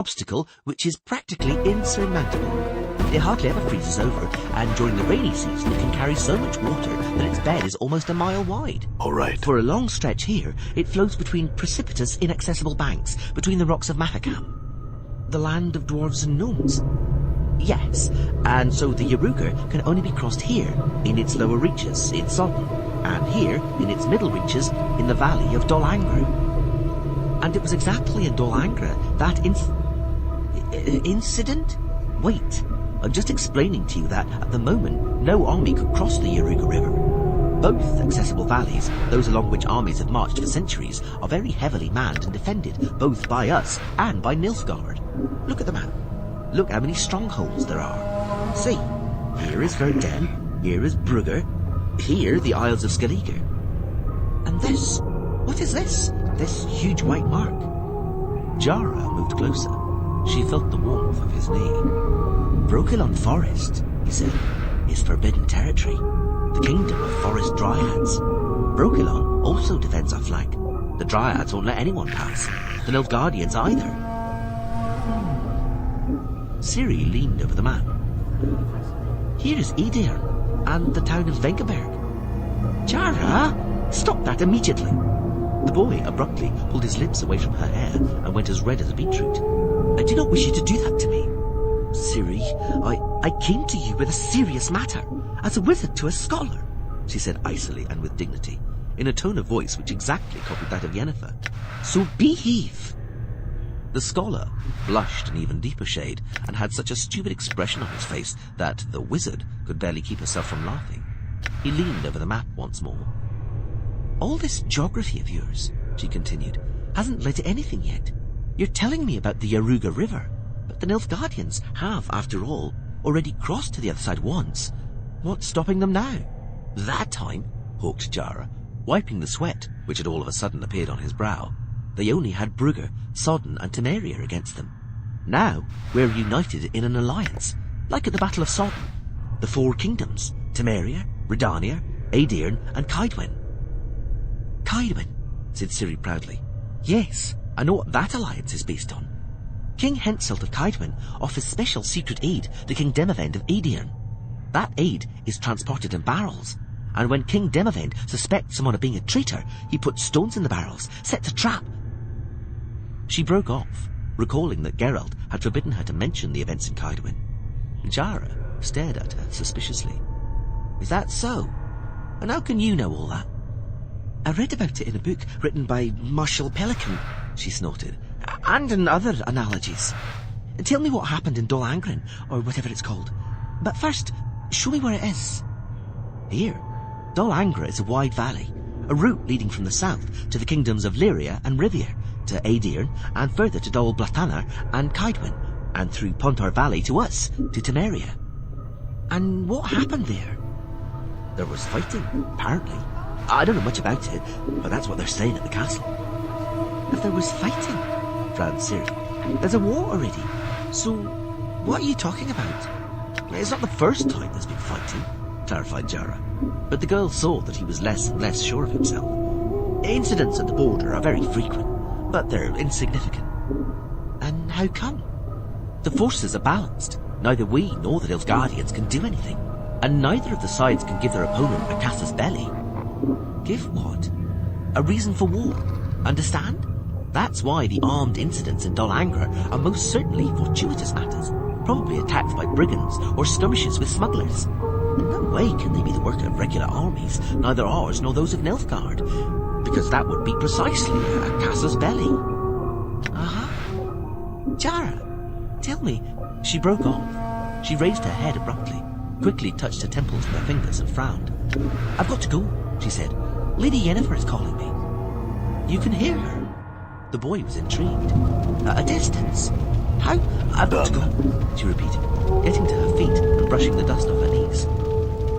obstacle which is practically insurmountable. It hardly ever freezes over, and during the rainy season it can carry so much water that its bed is almost a mile wide. All right. For a long stretch here, it flows between precipitous, inaccessible banks, between the rocks of Mafakam, the land of dwarves and gnomes. Yes, and so the Yaruga can only be crossed here, in its lower reaches, in Sodden, and here, in its middle reaches, in the valley of Dol Angra. And it was exactly in Dol Angra that incident? Wait, I'm just explaining to you that, at the moment, no army could cross the Yaruga River. Both accessible valleys, those along which armies have marched for centuries, are very heavily manned and defended, both by us and by Nilfgaard. Look at the map. Look how many strongholds there are. See, here is Verdun, here is Brugge, here the Isles of Skellige. And this, what is this? This huge white mark. Jara moved closer. She felt the warmth of his knee. Brokilon Forest, he said, is forbidden territory. The kingdom of forest dryads. Brokilon also defends our flank. The dryads won't let anyone pass. The Nilfgaardians either. Ciri leaned over the map. Here is Edirn and the town of Vengerberg. Jara, stop that immediately. The boy abruptly pulled his lips away from her hair and went as red as a beetroot. I do not wish you to do that to me. Ciri, I came to you with a serious matter, as a wizard to a scholar, she said icily and with dignity, in a tone of voice which exactly copied that of Yennefer. So behave. The scholar blushed an even deeper shade and had such a stupid expression on his face that the wizard could barely keep herself from laughing. He leaned over the map once more. All this geography of yours, she continued, hasn't led to anything yet. You're telling me about the Yaruga River, but the Nilfgaardians have, after all, already crossed to the other side once. What's stopping them now? That time, hawked Jara, wiping the sweat which had all of a sudden appeared on his brow. They only had Brugge, Sodden and Temeria against them. Now we're united in an alliance, like at the Battle of Sodden. The four kingdoms, Temeria, Redania, Edirn and Kaedwen. Kaedwen, said Ciri proudly. Yes, I know what that alliance is based on. King Henselt of Kaedwen offers special secret aid to King Demavend of Edirn. That aid is transported in barrels, and when King Demavend suspects someone of being a traitor, he puts stones in the barrels, sets a trap. She broke off, recalling that Geralt had forbidden her to mention the events in Kaedwen. Jara stared at her suspiciously. Is that so? And how can you know all that? I read about it in a book written by Marshal Pelican, she snorted, and in other analogies. Tell me what happened in Dol Angren, or whatever it's called. But first, show me where it is. Here, Dol Angra is a wide valley, a route leading from the south to the kingdoms of Lyria and Rivia, to Edirn, and further to Dol Blatana and Kaedwen, and through Pontar Valley to us, to Temeria. And what happened there? There was fighting, apparently. I don't know much about it, but that's what they're saying at the castle. If there was fighting, frowned Ciri, there's a war already. So, what are you talking about? It's not the first time there's been fighting, clarified Jara, but the girl saw that he was less and less sure of himself. Incidents at the border are very frequent, but they're insignificant. And how come? The forces are balanced. Neither we nor the Nilfgaardians can do anything, and neither of the sides can give their opponent a casus belli. Give what? A reason for war. Understand? That's why the armed incidents in Dol Angra are most certainly fortuitous matters, probably attacks by brigands or skirmishes with smugglers. In no way can they be the work of regular armies, neither ours nor those of Nilfgaard, because that would be precisely a casus belli. Jara, tell me. She broke off. She raised her head abruptly, quickly touched her temples with her fingers and frowned. I've got to go, she said. Lady Yennefer is calling me. You can hear her. The boy was intrigued. At a distance. How? I've got to go, she repeated, getting to her feet and brushing the dust off her knees.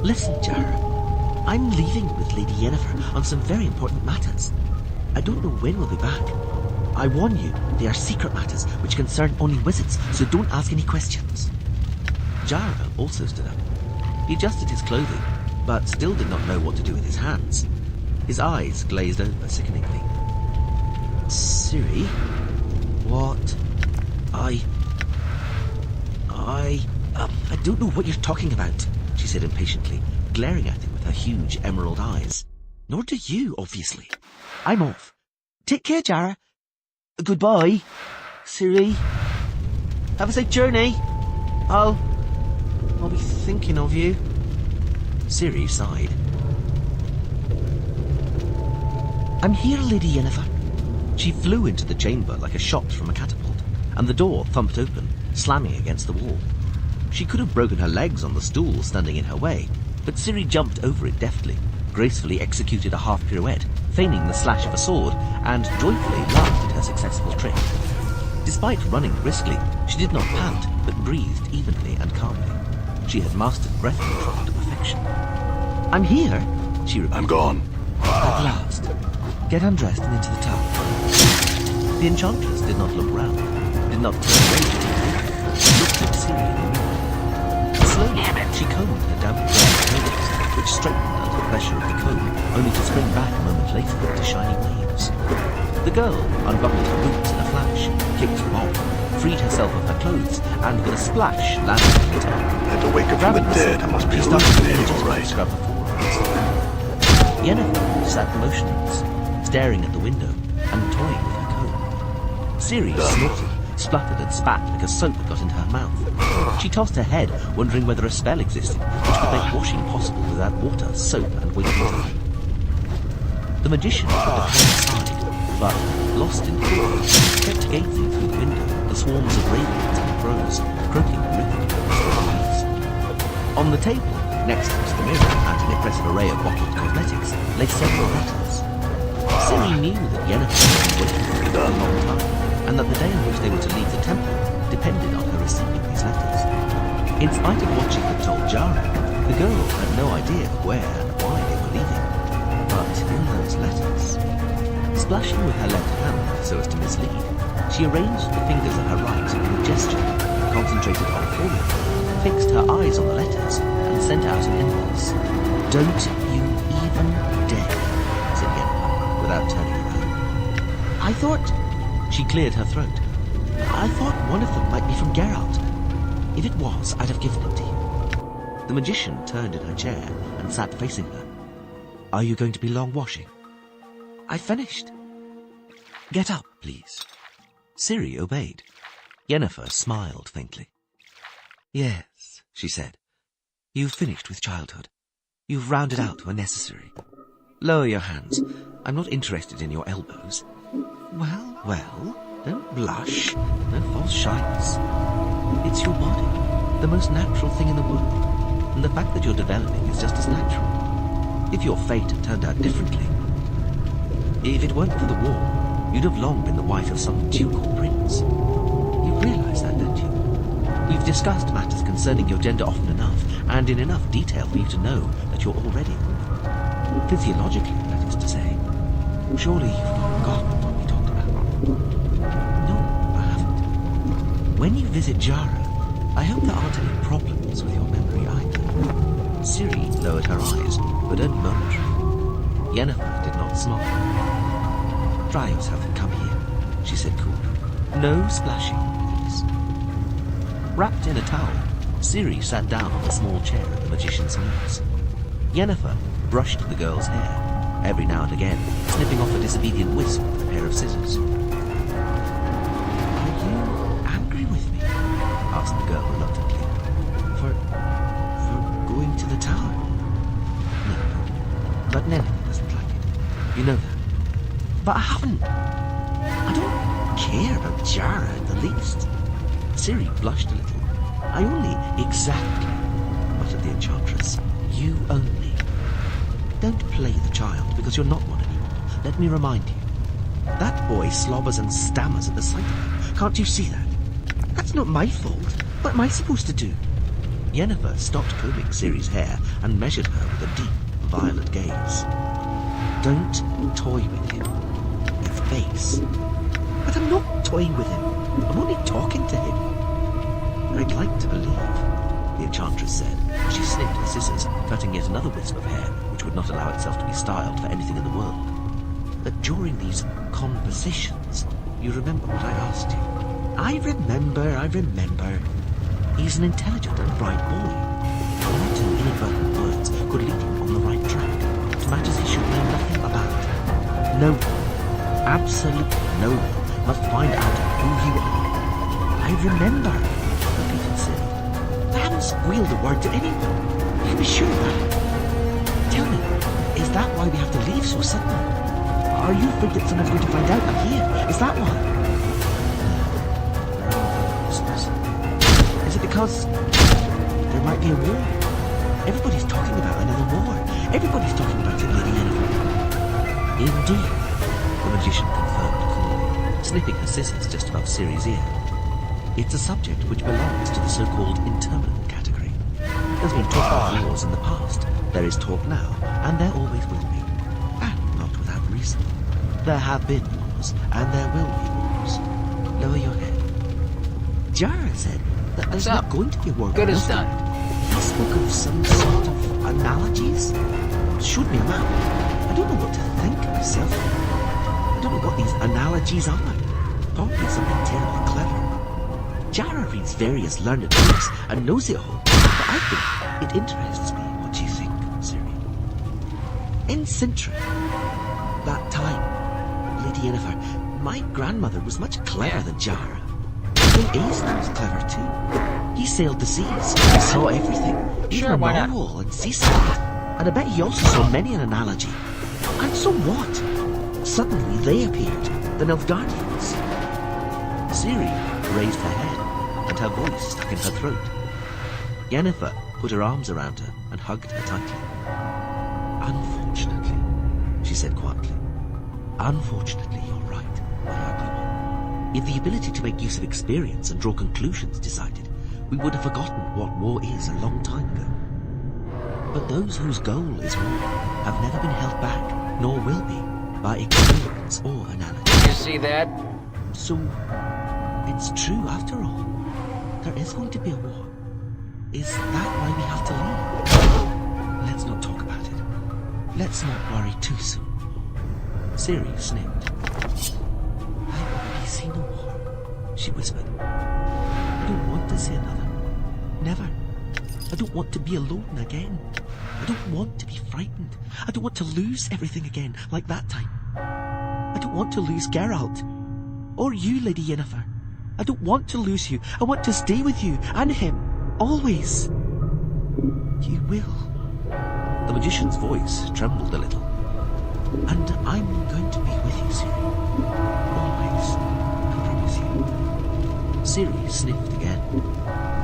Listen, Jara. I'm leaving with Lady Yennefer on some very important matters. I don't know when we'll be back. I warn you, they are secret matters which concern only wizards, so don't ask any questions. Jara also stood up. He adjusted his clothing, but still did not know what to do with his hands. His eyes glazed over sickeningly. Ciri? What? I don't know what you're talking about, she said impatiently, glaring at him with her huge emerald eyes. Nor do you, obviously. I'm off. Take care, Jara. Goodbye, Ciri. Have a safe journey. I'll be thinking of you. Ciri sighed. I'm here, Lady Yennefer. She flew into the chamber like a shot from a catapult, and the door thumped open, slamming against the wall. She could have broken her legs on the stool standing in her way, but Ciri jumped over it deftly, gracefully executed a half pirouette, feigning the slash of a sword, and joyfully laughed at her successful trick. Despite running briskly, she did not pant, but breathed evenly and calmly. She had mastered breath control to perfection. I'm here, she repeated. I'm gone. At last. Get undressed and into the tub. The enchantress did not look round, did not turn away to take a She looked at Ciri in the mirror. Slowly, she combed her damp brown hair, which straightened under the pressure of the comb, only to spring back a moment later into shiny waves. The girl unbuckled her boots in a flash, kicked them off, freed herself of her clothes, and with a splash landed in the tub. Had to wake up from the dead. It must be She started hallucinating, all to right. scrub her forearms. Yennefer sat motionless, staring at the window and toying with her comb. Ciri snorted, spluttered and spat because soap got into her mouth. She tossed her head, wondering whether a spell existed which could make washing possible without water, soap and wasting time. The magician put the pen aside, but, lost in thought, kept gazing through the window at the swarms of ravens and crows, croaking rhythmically across the leaves. On the table, next to the mirror and an impressive array of bottled cosmetics, lay several letters. Ciri knew that Yennefer had been waiting for it for a long time, and that the day on which they were to leave the temple depended on her receiving these letters. In spite of what she had told Jara, the girl had no idea where and why they were leaving. But in those letters, splashing with her left hand so as to mislead, she arranged the fingers of her right in a gesture, concentrated on formula, fixed her eyes on the letters, and sent out an impulse. Don't you even dare, said Yennefer, without turning around. I thought... She cleared her throat. I thought one of them might be from Geralt. If it was, I'd have given it to you. The magician turned in her chair and sat facing her. Are you going to be long washing? I finished. Get up, please. Ciri obeyed. Yennefer smiled faintly. Yes, she said. You've finished with childhood. You've rounded out where necessary. Lower your hands. I'm not interested in your elbows. Well, don't blush. No false shyness. It's your body, the most natural thing in the world, and the fact that you're developing is just as natural. If your fate had turned out differently, if it weren't for the war, you'd have long been the wife of some duke or prince. You realise that, don't you? We've discussed matters concerning your gender often enough, and in enough detail for you to know that you're already a woman. Physiologically, that is to say. Surely you've not forgotten what we talked about. No, I haven't. When you visit Jara, I hope there aren't any problems with your memory either. Ciri lowered her eyes, but only momentarily. Yennefer did not smile. Dry yourself and come here, she said coolly. No splashing, please. Wrapped in a towel, Ciri sat down on a small chair at the magician's knees. Yennefer brushed the girl's hair, every now and again snipping off a disobedient wisp with a pair of scissors. Are you angry with me? Asked the girl reluctantly. For going to the tower? No, but Nenna doesn't like it. You know that. But I don't care about Jara in the least. Ciri blushed a little. I only exactly, muttered the enchantress. You only. Don't play the child, because you're not one anymore. Let me remind you. That boy slobbers and stammers at the sight of you. Can't you see that? That's not my fault. What am I supposed to do? Yennefer stopped combing Ciri's hair and measured her with a deep, violet gaze. Don't toy with him. It's base. But I'm not toying with him. I'm only talking to him. I'd like to believe, the enchantress said. She snipped her scissors, cutting yet another wisp of hair, which would not allow itself to be styled for anything in the world. That during these conversations, you remember what I asked you. I remember. He's an intelligent and bright boy. One or two inadvertent words could lead him on the right track to matters he should know nothing about. No one, absolutely no one, must find out who you are. I remember, repeated Sid. I haven't squealed a word to anyone. You can be sure of that. Tell me, is that why we have to leave so suddenly? Are you afraid that someone's going to find out I'm here? Is that why? Is it because there might be a war? Everybody's talking about another war. Everybody's talking about it, Lady Yennefer. Indeed, the magician confirmed coolly, snipping her scissors just above Ciri's ear. It's a subject which belongs to the so-called interminable category. There's been talk of wars in the past. There is talk now, and there always will be. And not without reason. There have been wars, and there will be wars. Lower your head. Jara said that there's not going to be a war. Good as done. He spoke of some sort of analogies. Showed me a map. I don't know what to think myself. I don't know what these analogies are. Probably something terribly clever. Jara reads various learned books and knows it all, but I think it interests me. What do you think, Ciri? In Sintra, that time, Lady Yennefer, my grandmother was much cleverer than Jara. King Aesir was clever too. He sailed the seas, he saw everything, even a why not? narwhal and seaside. And I bet he also saw many an analogy. And so what? Suddenly they appeared, the Nilfgaardians. Ciri raised her head, and her voice stuck in her throat. Yennefer put her arms around her and hugged her tightly. Unfortunately, she said quietly, unfortunately, you're right, my ugly one. If the ability to make use of experience and draw conclusions decided, we would have forgotten what war is a long time ago. But those whose goal is war have never been held back, nor will be, by experience or analogy. You see that? So, it's true after all. There is going to be a war. Is that why we have to leave? Let's not talk about it. Let's not worry too soon. Ciri sniffed. I've already seen a war, she whispered. I don't want to see another. Never. I don't want to be alone again. I don't want to be frightened. I don't want to lose everything again, like that time. I don't want to lose Geralt. Or you, Lady Yennefer. I don't want to lose you. I want to stay with you, and him. Always. You will. The magician's voice trembled a little. And I'm going to be with you, Ciri. Always. I promise you. Ciri sniffed again.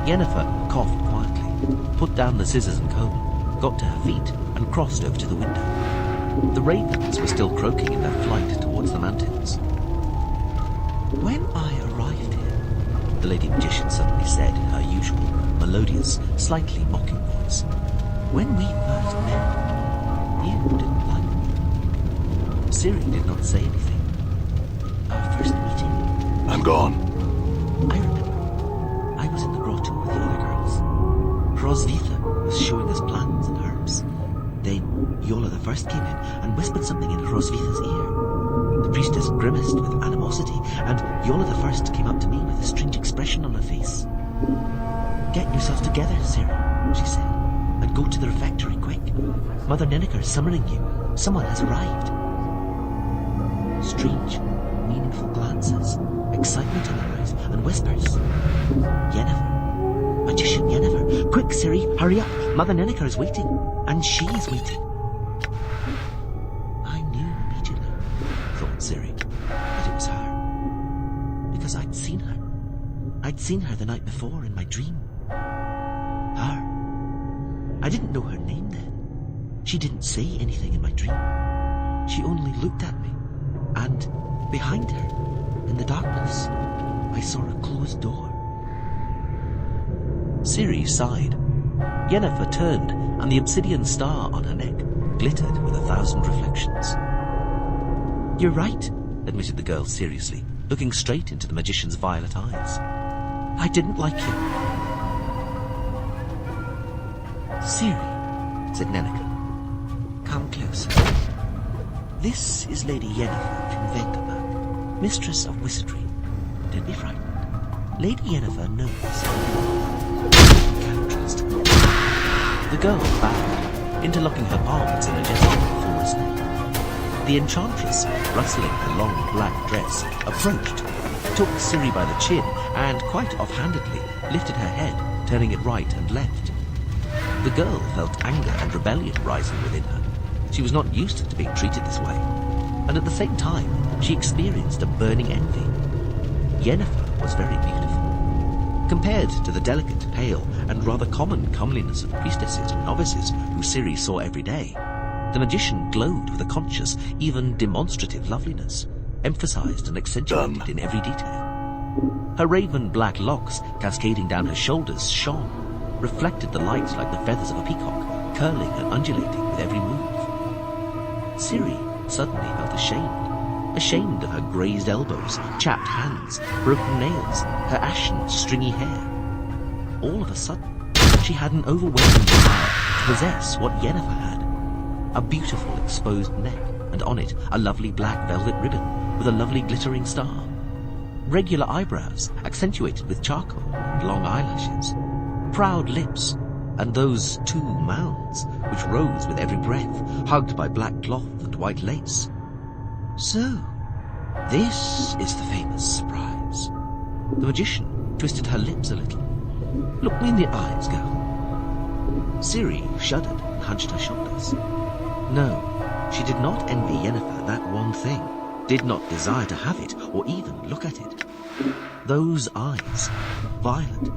Yennefer coughed quietly, put down the scissors and comb, got to her feet, and crossed over to the window. The ravens were still croaking in their flight towards the mountains. When I arrived here, the Lady Magician suddenly said in her usual, melodious, slightly mocking voice, when we first met, you didn't like me. Ciri did not say anything. Our first meeting. I'm gone. I remember. I was in the grotto with the other girls. Rosvitha was showing us plants and herbs. Then Yola the First came in and whispered something in Rosvitha's ear. The priestess grimaced with animosity, and Yola the First came up to me with a strange expression on her face. Get yourself together, Ciri, she said, and go to the refectory quick. Mother Ninniker is summoning you. Someone has arrived. Strange, meaningful glances, excitement in her eyes, and whispers. Yennefer. Magician Yennefer. Quick, Ciri, hurry up. Mother Ninniker is waiting. And she is waiting. I knew immediately, thought Ciri, that it was her. Because I'd seen her. I'd seen her the night before in my dream. Her. I didn't know her name then. She didn't say anything in my dream. She only looked at me. And behind her, in the darkness, I saw a closed door. Ciri sighed. Yennefer turned, and the obsidian star on her neck glittered with 1,000 reflections. You're right, admitted the girl seriously, looking straight into the magician's violet eyes. I didn't like you. Ciri, said Nenneker, come closer. This is Lady Yennefer from Vengerberg, mistress of wizardry. Don't be frightened. Lady Yennefer knows. Can't trust her. The girl bowed, interlocking her palms in a gesture of full respect. The enchantress, rustling her long black dress, approached, took Ciri by the chin, and quite offhandedly lifted her head, turning it right and left. The girl felt anger and rebellion rising within her. She was not used to being treated this way, and at the same time, she experienced a burning envy. Yennefer was very beautiful. Compared to the delicate, pale, and rather common comeliness of priestesses and novices who Ciri saw every day, the magician glowed with a conscious, even demonstrative loveliness, emphasized and accentuated in every detail. Her raven black locks, cascading down her shoulders, shone, reflected the light like the feathers of a peacock, curling and undulating with every move. Ciri suddenly felt ashamed of her grazed elbows, chapped hands, broken nails, her ashen, stringy hair. All of a sudden, she had an overwhelming desire to possess what Yennefer had. A beautiful exposed neck, and on it a lovely black velvet ribbon with a lovely glittering star. Regular eyebrows, accentuated with charcoal and long eyelashes. Proud lips, and those 2 mouths which rose with every breath, hugged by black cloth and white lace. So, this is the famous surprise. The magician twisted her lips a little. Look me in the eyes, girl. Ciri shuddered and hunched her shoulders. No, she did not envy Yennefer that one thing, did not desire to have it or even look at it. Those eyes, violet,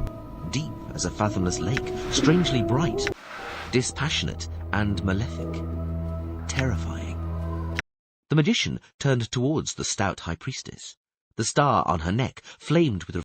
deep as a fathomless lake, strangely bright, dispassionate and malefic, terrifying. The magician turned towards the stout high priestess. The star on her neck flamed with